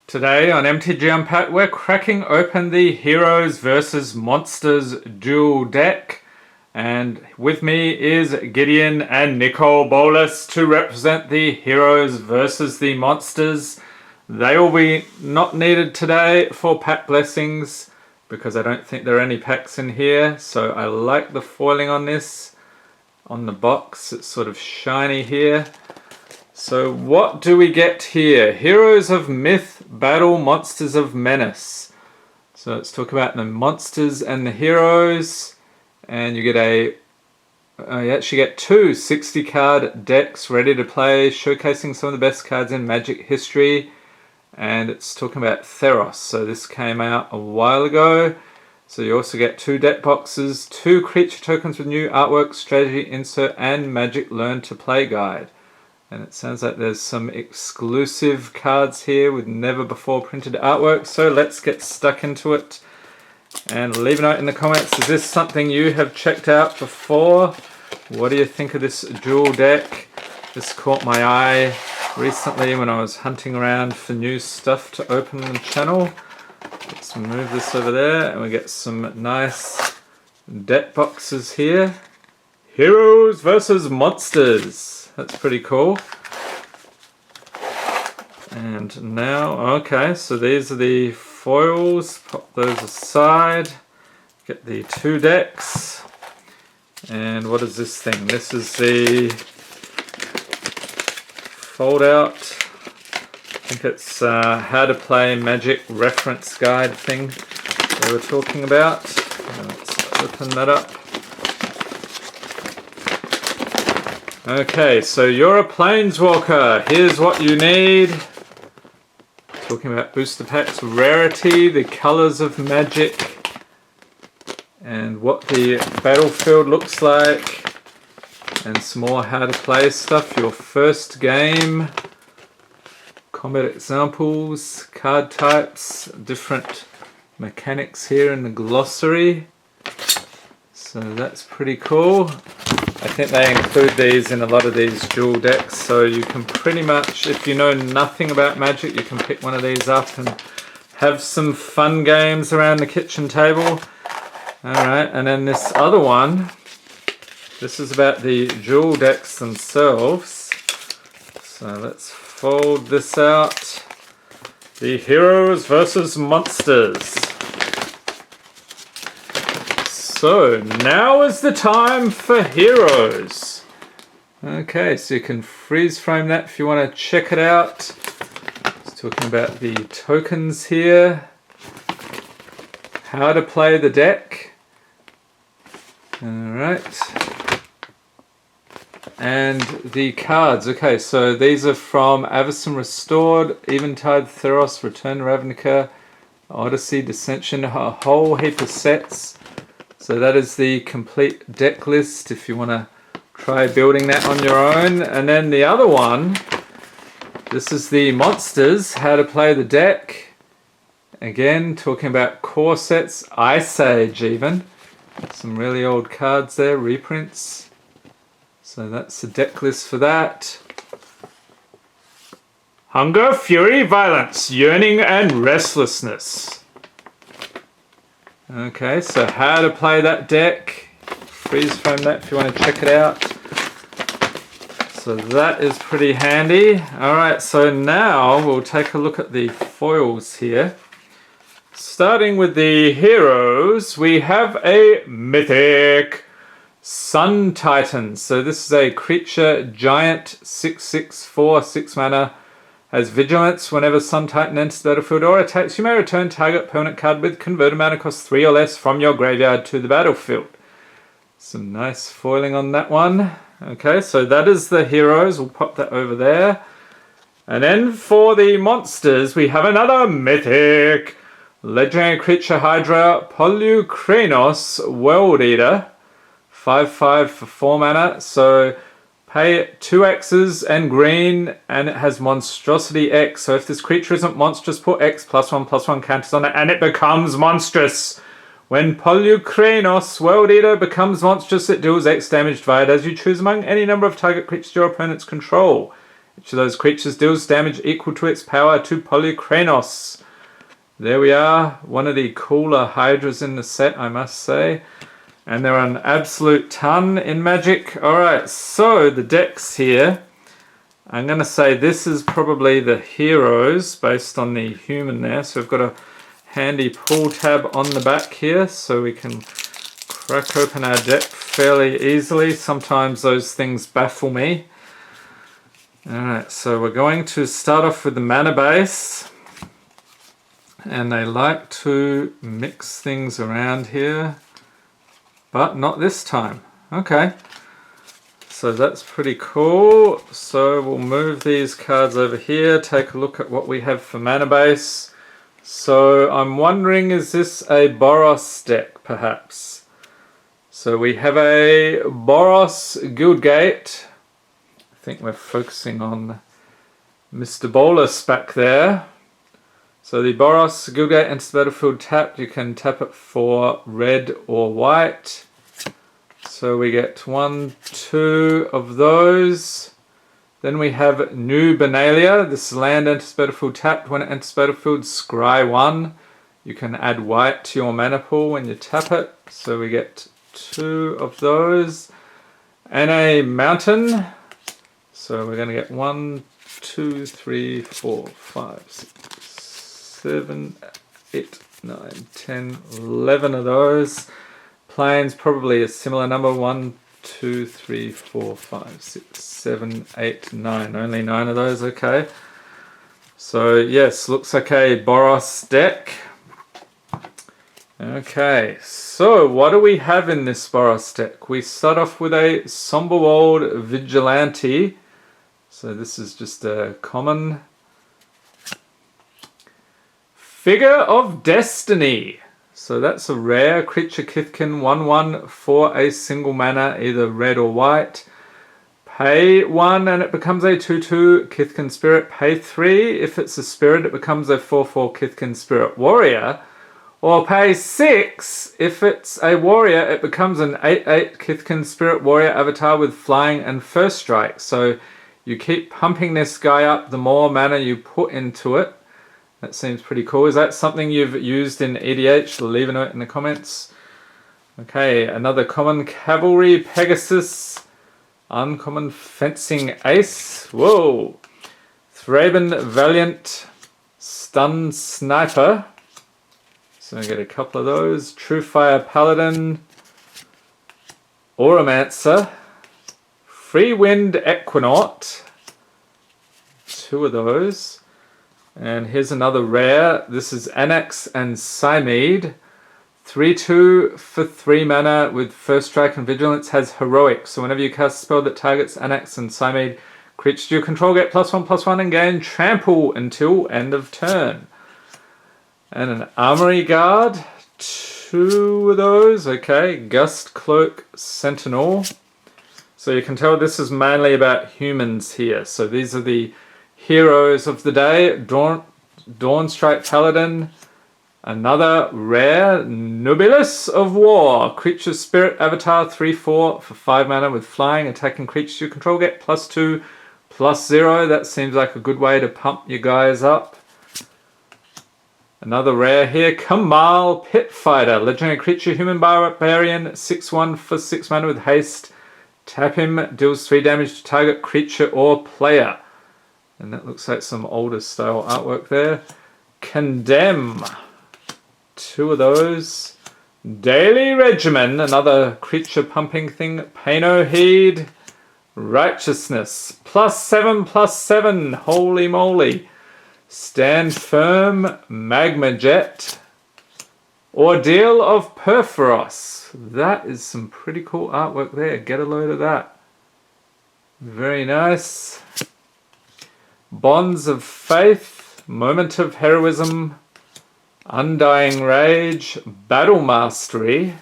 Today on MTG Unpacked, we're cracking open the Heroes vs Monsters Duel deck. And with me is Gideon and Nicole Bolas to represent the Heroes versus the Monsters. They will be not needed today for pack blessings because I don't think there are any packs in here. So I like the foiling on this. On the box, it's sort of shiny here. So what do we get here? Heroes of Myth, Battle, Monsters of Menace. So let's talk about the monsters and the heroes. And you get you actually get two 60 card decks ready to play, showcasing some of the best cards in Magic history. And it's talking about Theros. So this came out a while ago. So you also get two deck boxes, two creature tokens with new artwork, strategy insert, and Magic Learn to Play guide. And it sounds like there's some exclusive cards here with never before printed artwork. So let's get stuck into it. And leave a note in the comments. Is this something you have checked out before? What do you think of this Duel deck? This caught my eye recently when I was hunting around for new stuff to open on the channel. Let's move this over there and we get some nice deck boxes here. Heroes versus Monsters. That's pretty cool. And now, okay, so these are the foils. Pop those aside. Get the two decks. And what is this thing? This is the fold out. I think it's how to play Magic reference guide thing they were talking about. Let's open that up. Okay, so you're a Planeswalker. Here's what you need. Talking about booster packs, rarity, the colors of Magic, and what the battlefield looks like, and some more how to play stuff. Your first game, combat examples, card types, different mechanics here in the glossary. So that's pretty cool. I think they include these in a lot of these Duel decks, so you can pretty much, if you know nothing about Magic, you can pick one of these up and have some fun games around the kitchen table. Alright, and then this other one, this is about the Duel decks themselves. So let's fold this out. The Heroes versus Monsters. So now is the time for Heroes. Okay, so you can freeze frame that if you want to check it out. It's talking about the tokens here. How to play the deck. Alright. And the cards. Okay, so these are from Avacyn Restored, Eventide, Theros, Return to Ravnica, Odyssey, Dissension, a whole heap of sets. So that is the complete deck list if you want to try building that on your own. And then the other one, this is the Monsters, how to play the deck. Again, talking about core sets, Ice Age even. Some really old cards there, reprints. So that's the deck list for that. Hunger, Fury, Violence, Yearning and Restlessness. Okay, so how to play that deck. Freeze frame that if you want to check it out. So that is pretty handy. Alright, so now we'll take a look at the foils here. Starting with the heroes, we have a Mythic Sun Titan. So this is a creature giant 6/6 for 6 mana. Has vigilance. Whenever Sun Titan enters the battlefield or attacks, you may return target permanent card with converted mana cost 3 or less from your graveyard to the battlefield. Some nice foiling on that one. Okay, so that is the heroes. We'll pop that over there. And then for the monsters, we have another Mythic legendary creature Hydra, Polukranos, World Eater. 5/5 for 4 mana. So pay 2 X's and green, and it has Monstrosity X. So if this creature isn't monstrous, put X +1/+1 counters on it, and it becomes monstrous. When Polukranos, World Eater, becomes monstrous, it deals X damage divided as you choose among any number of target creatures your opponents control. Each of those creatures deals damage equal to its power to Polychronos. There we are. One of the cooler Hydras in the set, I must say. And they're an absolute ton in Magic. Alright, so the decks here. I'm going to say this is probably the heroes based on the human there. So we've got a handy pull tab on the back here so we can crack open our deck fairly easily. Sometimes those things baffle me. Alright, so we're going to start off with the mana base. And they like to mix things around here. But not this time. Okay. So that's pretty cool. So we'll move these cards over here. Take a look at what we have for mana base. So I'm wondering, is this a Boros deck perhaps? So we have a Boros Guildgate. I think we're focusing on Mr. Bolus back there. So the Boros Guildgate enters the battlefield tapped. You can tap it for red or white. So we get 1, 2 of those. Then we have New Benalia. This land enters battlefield tapped. When it enters battlefield, scry 1. You can add white to your mana pool when you tap it. So we get 2 of those. And a mountain. So we're going to get 1, 2, 3, 4, 5, 6, 7, 8, 9, 10, 11 of those. Plains, probably a similar number. 1, 2, 3, 4, 5, 6, 7, 8, 9. Only 9 of those, okay. So yes, looks like a Boros deck. Okay, so what do we have in this Boros deck? We start off with a Somberwold Vigilante. So this is just a common. Figure of Destiny. So that's a rare creature Kithkin 1/1 for a single mana, either red or white. Pay 1 and it becomes a 2/2 Kithkin Spirit. Pay 3 if it's a spirit, it becomes a 4/4 Kithkin Spirit Warrior. Or pay 6 if it's a warrior, it becomes an 8/8 Kithkin Spirit Warrior avatar with flying and first strike. So you keep pumping this guy up the more mana you put into it. That seems pretty cool. Is that something you've used in EDH? Leave a note in the comments. Okay, another common Cavalry Pegasus. Uncommon Fencing Ace. Whoa. Thraben Valiant Stun Sniper. So I get a couple of those. Truefire Paladin. Oromancer. Freewind Equinaut. 2 of those. And here's another rare. This is Anax and Cymede. 3/2 for 3 mana with first strike and vigilance, has heroic. So whenever you cast a spell that targets Anax and Cymede, creatures you control get +1/+1 and gain trample until end of turn. And an Armory Guard. 2 of those. Okay. Gust Cloak Sentinel. So you can tell this is mainly about humans here. So these are the heroes of the day. Dawnstrike Paladin. Another rare Nobilis of War. Creature Spirit Avatar 3/4 for 5 mana with flying. Attacking creatures you control get +2/+0. That seems like a good way to pump you guys up. Another rare here. Kamal Pitfighter. Legendary creature, human barbarian. 6/1 for 6 mana with haste. Tap him. Deals 3 damage to target creature or player. And that looks like some older style artwork there. Condemn. 2 of those. Daily Regimen. Another creature pumping thing. Pay no heed. Righteousness. +7/+7. Holy moly. Stand Firm. Magma Jet. Ordeal of Perforos. That is some pretty cool artwork there. Get a load of that. Very nice. Bonds of Faith, Moment of Heroism, Undying Rage, Battle Mastery.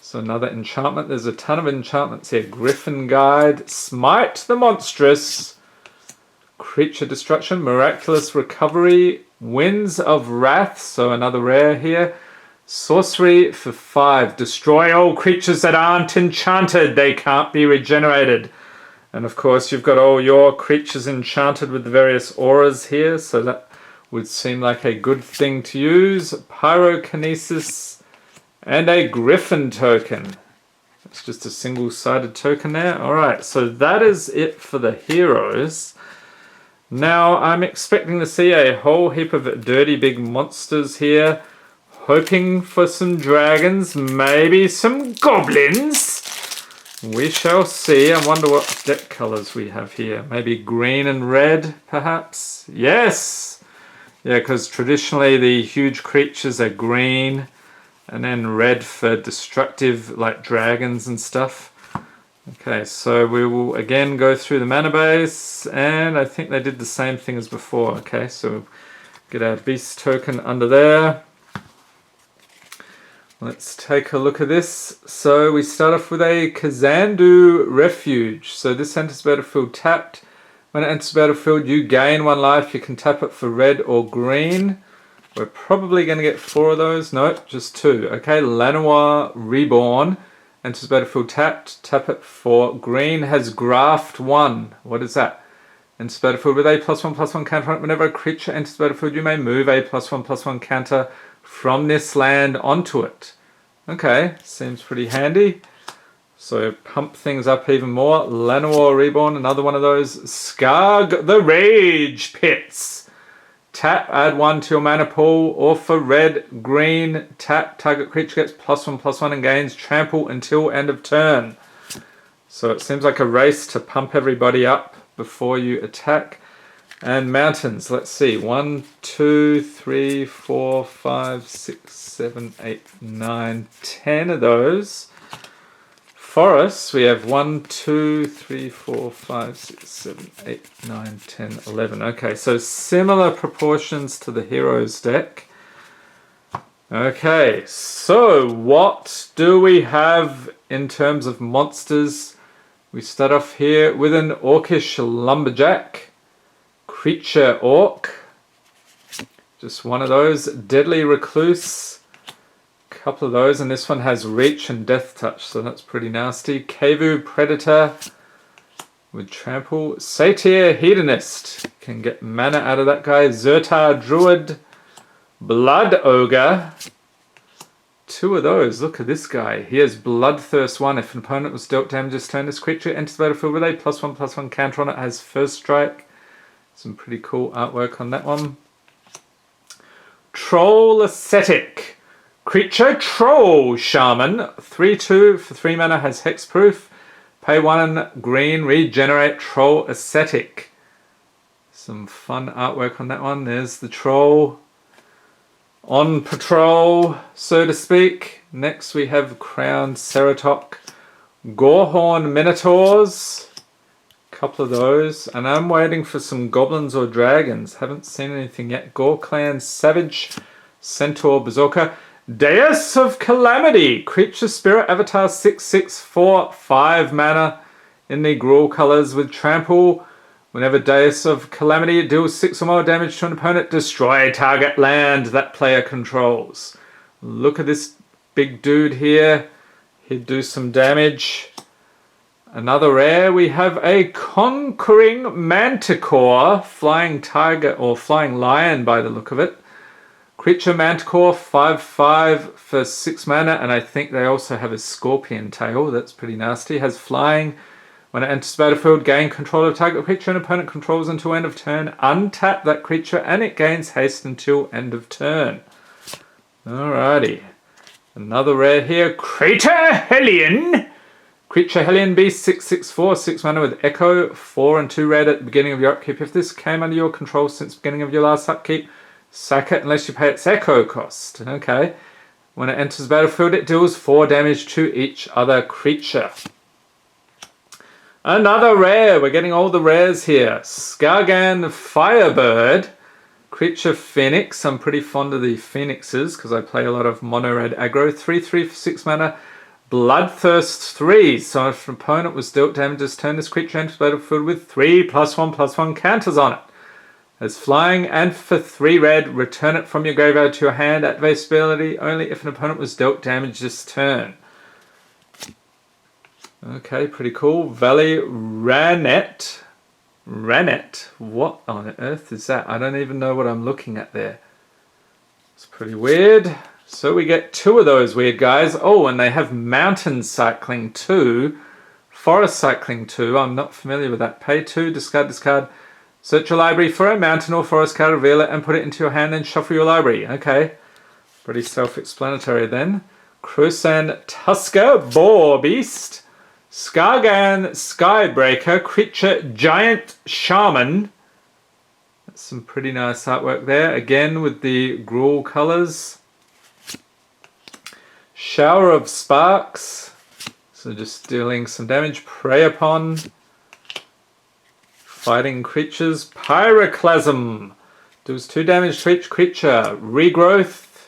So another enchantment. There's a ton of enchantments here. Griffin Guide, Smite the Monstrous, Creature Destruction, Miraculous Recovery, Winds of Wrath. So another rare here. Sorcery for 5. Destroy all creatures that aren't enchanted. They can't be regenerated. And of course you've got all your creatures enchanted with the various auras here, so that would seem like a good thing to use. Pyrokinesis and a Griffin token. It's just a single-sided token there. Alright, so that is it for the heroes. Now I'm expecting to see a whole heap of dirty big monsters here. Hoping for some dragons, maybe some goblins. We shall see. I wonder what deck colours we have here. Maybe green and red, perhaps? Yes! Yeah, because traditionally the huge creatures are green, and then red for destructive, like dragons and stuff. Okay, so we will again go through the mana base, and I think they did the same thing as before. Okay, so get our beast token under there. Let's take a look at this. So we start off with a Kazandu Refuge. So this enters battlefield tapped. When it enters battlefield, you gain 1 life. You can tap it for red or green. We're probably going to get 4 of those. Nope, just 2. Okay, Llanowar Reborn. Enters battlefield tapped. Tap it for green. Has Graft 1. What is that? Enters battlefield with a +1/+1 counter on it. Whenever a creature enters battlefield, you may move a +1/+1 counter from this land onto it. Okay, seems pretty handy. So pump things up even more. Llanowar Reborn, another one of those. Skarg the Rage Pits. Tap, add 1 to your mana pool, or for red, green, tap, target creature gets +1/+1 and gains trample until end of turn. So it seems like a race to pump everybody up before you attack. And mountains, let's see, 1, 2, 3, 4, 5, 6, 7, 8, 9, 10 of those. Forests, we have 1, 2, 3, 4, 5, 6, 7, 8, 9, 10, 11. Okay, so similar proportions to the heroes deck. Okay, so what do we have in terms of monsters? We start off here with an Orcish Lumberjack. Creature Orc, just one of those. Deadly Recluse, couple of those, and this one has Reach and Death Touch, so that's pretty nasty. Kevu Predator with Trample. Satyr Hedonist, can get mana out of that guy. Zertar Druid, Blood Ogre, 2 of those. Look at this guy, he has Bloodthirst 1. If an opponent was dealt damage this turn, this creature enters the battlefield with a +1/+1 counter on it, has First Strike. Some pretty cool artwork on that one. Troll Ascetic. Creature Troll Shaman. 3/2 for 3 mana, has Hexproof. Pay 1 green, regenerate Troll Ascetic. Some fun artwork on that one. There's the troll on patrol, so to speak. Next we have Crowned Ceratok. Gorehorn Minotaurs. Couple of those, and I'm waiting for some goblins or dragons. Haven't seen anything yet. Gore Clan Savage, Centaur Berserker, Deus of Calamity, creature spirit avatar 6/6 for 5 mana in the Gruul colors with trample. Whenever Deus of Calamity deals 6 or more damage to an opponent, destroy target land that player controls. Look at this big dude here. He'd do some damage. Another rare, we have a Conquering Manticore, Flying Tiger, or Flying Lion by the look of it. Creature Manticore, 5/5 for 6 mana, and I think they also have a Scorpion Tail, that's pretty nasty. Has Flying. When it enters the battlefield, gain control of target creature an opponent controls until end of turn. Untap that creature and it gains haste until end of turn. Alrighty. Another rare here, Crater Hellion. Creature Hellion Beast 6/6/4, 6 mana with Echo, 4 and 2 red at the beginning of your upkeep. If this came under your control since the beginning of your last upkeep, sack it unless you pay its Echo cost. Okay. When it enters the battlefield, it deals 4 damage to each other creature. Another rare, we're getting all the rares here. Skargan Firebird, Creature Phoenix. I'm pretty fond of the Phoenixes because I play a lot of mono red aggro. 3/3 for 6 mana. Bloodthirst 3. So if an opponent was dealt damage this turn, this creature enters the battlefield with 3 +1/+1 counters on it. As flying, and for 3 red, return it from your graveyard to your hand. Activate ability only if an opponent was dealt damage this turn. Okay, pretty cool. Valley Ranet. Ranet? What on earth is that? I don't even know what I'm looking at there. It's pretty weird. So we get 2 of those weird guys. Oh, and they have mountain cycling too. Forest cycling too. I'm not familiar with that. Pay 2, discard. Search your library for a mountain or forest card, reveal it and put it into your hand and shuffle your library. Okay. Pretty self-explanatory then. Crusan Tusker, Boar Beast. Skargan Skybreaker, Creature Giant Shaman. That's some pretty nice artwork there. Again with the Gruul colours. Shower of Sparks. So just dealing some damage. Prey Upon. Fighting creatures. Pyroclasm. Deals 2 damage to each creature. Regrowth.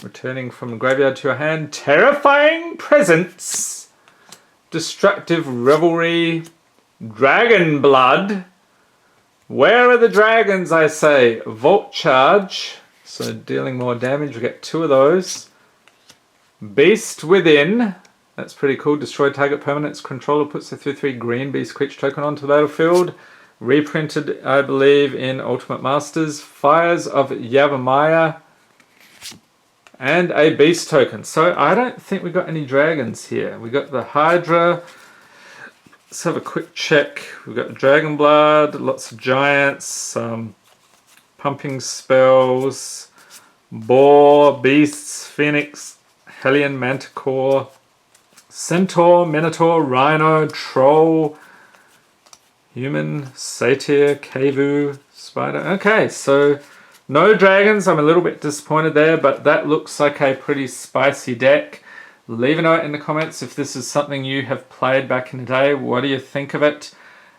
Returning from the graveyard to your hand. Terrifying Presence. Destructive Revelry. Dragon Blood. Where are the dragons, I say? Vault Charge. So dealing more damage. We get 2 of those. Beast Within. That's pretty cool. Destroy target permanent's controller puts a 3/3 green beast creature token onto the battlefield. Reprinted, I believe, in Ultimate Masters. Fires of Yavimaya. And a beast token. So I don't think we got any dragons here. We got the Hydra. Let's have a quick check. We've got Dragon Blood, lots of giants, some pumping spells, Boar, Beasts, Phoenix, Hellion, Manticore, Centaur, Minotaur, Rhino, Troll, Human, Satyr, Kavu, Spider. Okay, so no dragons. I'm a little bit disappointed there, but that looks like a pretty spicy deck. Leave a note in the comments if this is something you have played back in the day. What do you think of it?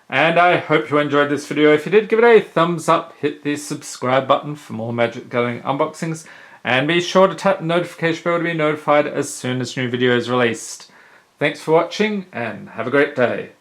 And I hope you enjoyed this video. If you did, give it a thumbs up, hit the subscribe button for more Magic the Gathering unboxings, and be sure to tap the notification bell to be notified as soon as new videos released. Thanks for watching, and have a great day.